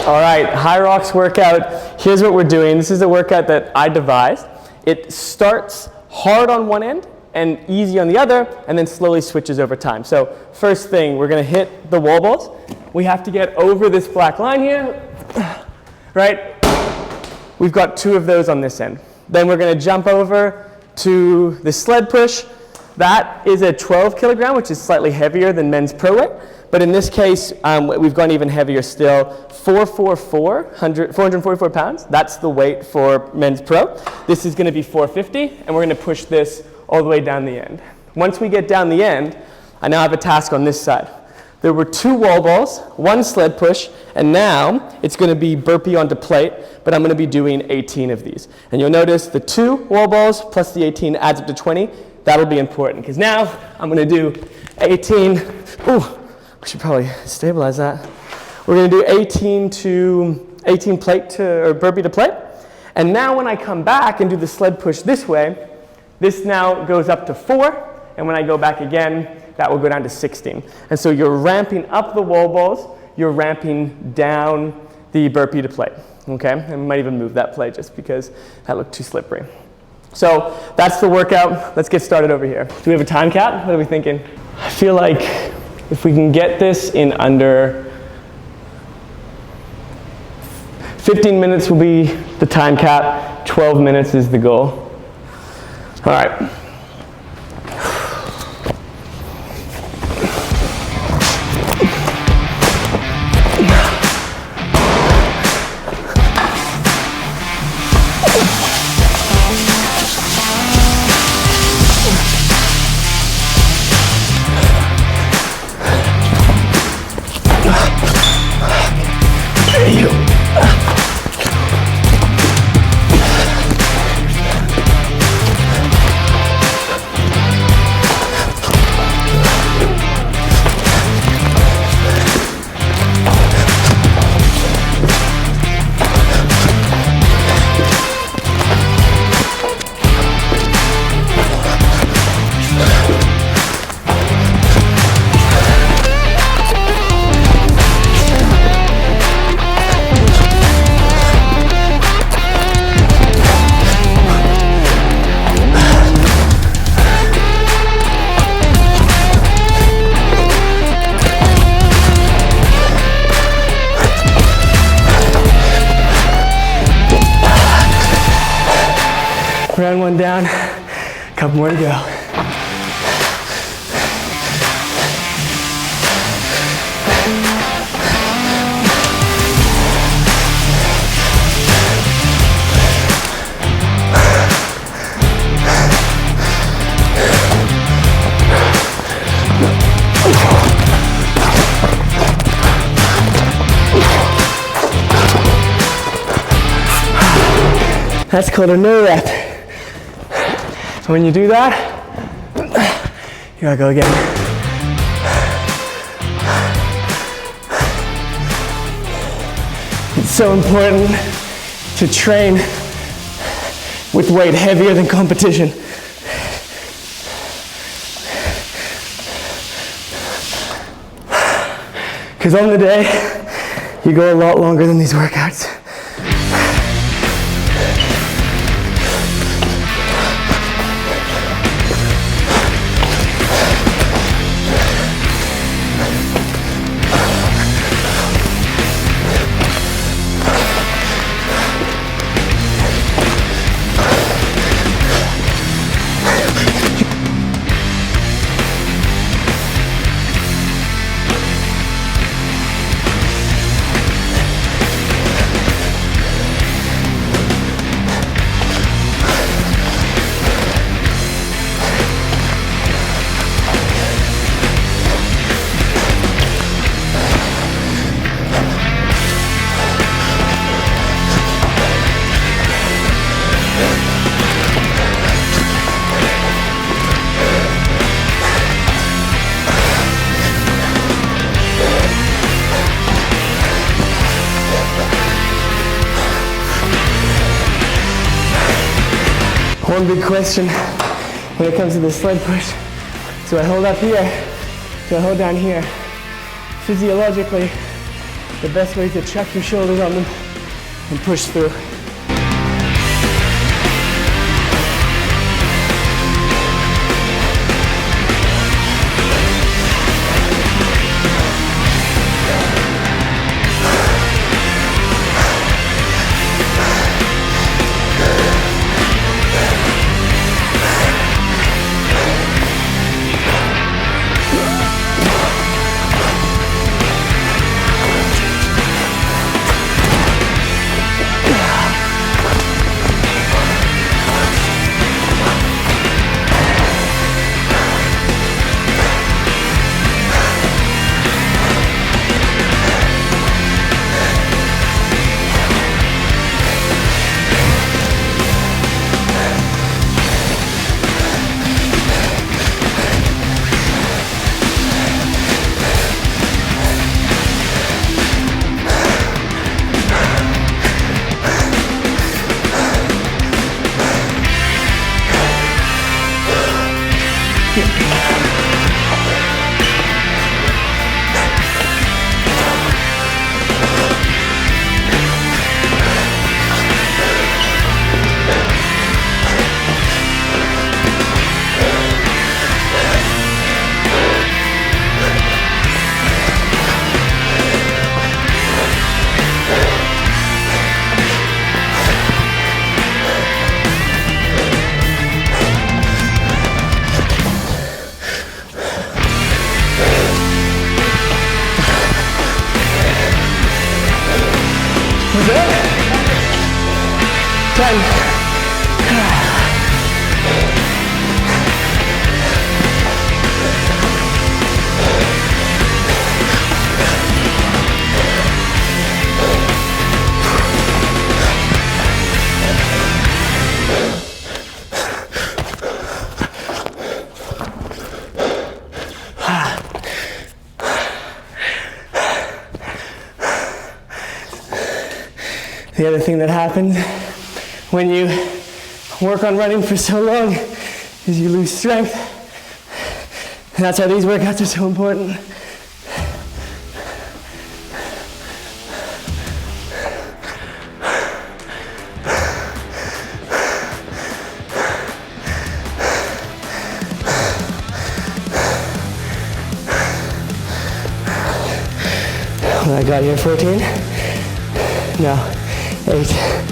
All right, Hyrox workout. Here's what we're doing. This is a workout that I devised. It starts hard on one end and easy on the other, and then slowly switches over time. So first thing, we're gonna hit the wall balls. We have to get over this black line here, right? We've got 2 of those on this end. Then we're gonna jump over to the sled push. That is a 12 kilogram, which is slightly heavier than men's pro weight. But in this case, we've gone even heavier still. 444 pounds. That's the weight for men's pro. This is gonna be 450, and we're gonna push this all the way down the end. Once we get down the end, I now have a task on this side. There were 2 wall balls, 1 sled push, and now it's gonna be burpee onto plate, but I'm gonna be doing 18 of these. And you'll notice the 2 wall balls plus the 18 adds up to 20. That'll be important, because now I'm gonna do 18, ooh, we should probably stabilize that. We're gonna do 18 plate to, or burpee to plate. And now when I come back and do the sled push this way, this now goes up to 4, and when I go back again, that will go down to 16. And so you're ramping up the wall balls, you're ramping down the burpee to plate, okay? And we might even move that plate just because that looked too slippery. So that's the workout. Let's get started over here. Do we have a time cap? What are we thinking? I feel like if we can get this in under 15 minutes will be the time cap, 12 minutes is the goal. All right. Round 1 down, a couple more to go. That's called a no rep. When you do that, you gotta go again. It's so important to train with weight heavier than competition. Because on the day, you go a lot longer than these workouts. One big question when it comes to the sled push. Do I hold up here? Do I hold down here? Physiologically, The best way is to check your shoulders on them and push through. The other thing that happens when you work on running for so long is you lose strength. And that's why these workouts are so important. I got here 14. No. 8.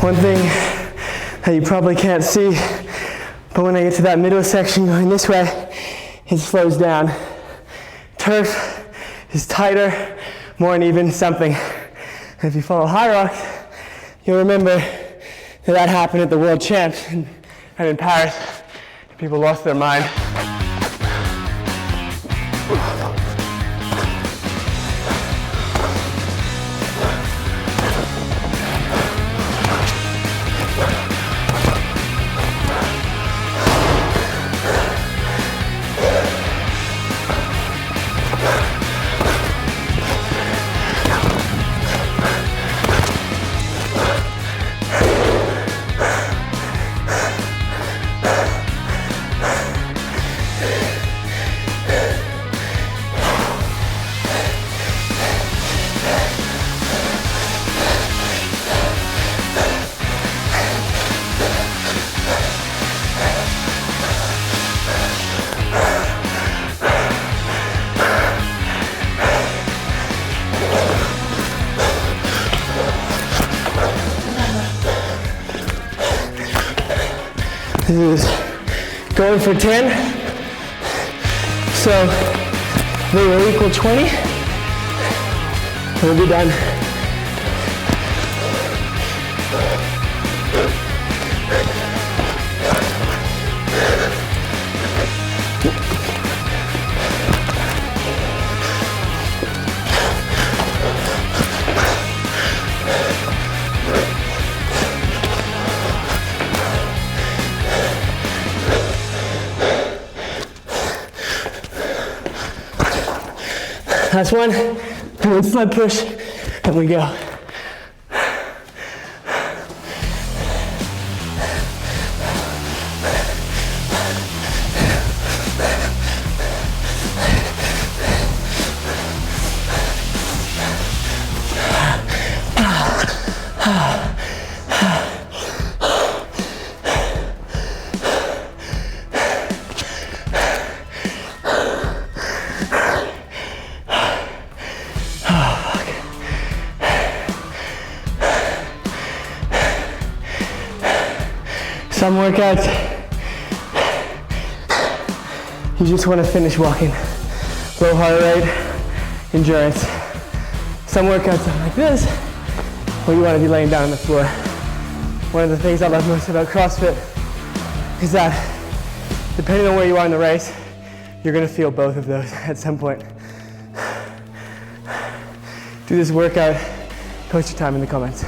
One thing that you probably can't see, but when I get to that middle section going this way, it slows down. Turf is tighter, more uneven, something. And if you follow Hyrox, you'll remember that happened at the World Champs and in Paris. People lost their mind. This is going for 10. So they will equal 20. We'll be done. Last one, and sled push, and we go. Some workouts, you just want to finish walking. Low heart rate, endurance. Some workouts are like this, where you want to be laying down on the floor. One of the things I love most about CrossFit is that depending on where you are in the race, you're going to feel both of those at some point. Do this workout, post your time in the comments.